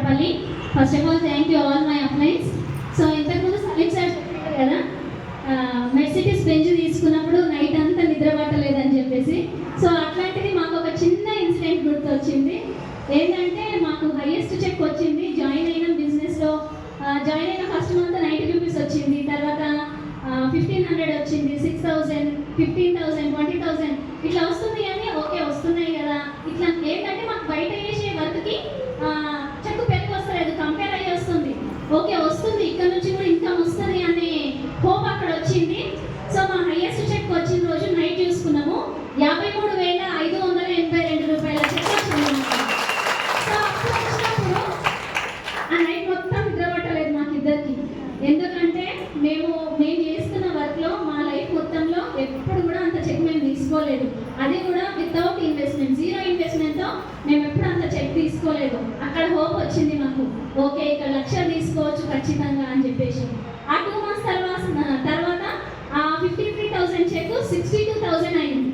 Chotapalli. First of all thank you all my అప్లైన్స్. So ఇంతకుముందు Salim sir చెప్పారు కదా, మెర్సిడీస్ బెంజ్ తీసుకున్నప్పుడు నైట్ అంతా నిద్ర పట్టలేదని చెప్పేసి. సో అట్లాంటిది మాకు ఒక చిన్న ఇన్సిడెంట్ గుర్తొచ్చింది. ఏంటంటే మాకు హైయెస్ట్ చెక్ వచ్చింది. జాయిన్ అయిన బిజినెస్లో జాయిన్ అయిన ఫస్ట్ మంత్ 90 రూపీస్ వచ్చింది. తర్వాత 1500 వచ్చింది, 6000, 15,000, 20,000 ఇట్లా వస్తుంది. అని ఓకే వస్తున్నాయి కదా, ఇట్లా ఏంటంటే మాకు బయట చేసే వర్క్కి చెక్ పెరిగి వస్తలేదు, కంపేర్ అయ్యి వస్తుంది. ఓకే వస్తుంది, ఇక్కడ నుంచి కూడా ఇన్కమ్ వస్తుంది అనే హోప్ అక్కడ వచ్చింది. సో మా హైయెస్ట్ చెక్ వచ్చిన రోజు నైట్ చూసుకున్నాము, 53,582 రూపాయల చెక్ వచ్చింది. సో అప్పుడు వచ్చినప్పుడు ఆ నైట్ మొత్తం నిద్ర పట్టలేదు మాకిద్దరికి. ఎందుకంటే మేము చేస్తున్న వర్క్లో మా లైఫ్ మొత్తంలో ఎప్పుడు కూడా అంత చెక్ మేము తీసుకోలేదు. అది కూడా వితౌట్ ఇన్వెస్ట్మెంట్, జీరో ఇన్వెస్ట్మెంట్తో మేము ఎప్పుడు అంత చెక్ తీసుకోలేదు. అక్కడ హోప్ వచ్చింది మాకు, ఓకే ఇక్కడ 1,00,000 తీసుకోవచ్చు ఖచ్చితంగా అని చెప్పేసి. ఆ 2 months తర్వాత ఆ 53,000 చెక్ 62,000 అయింది.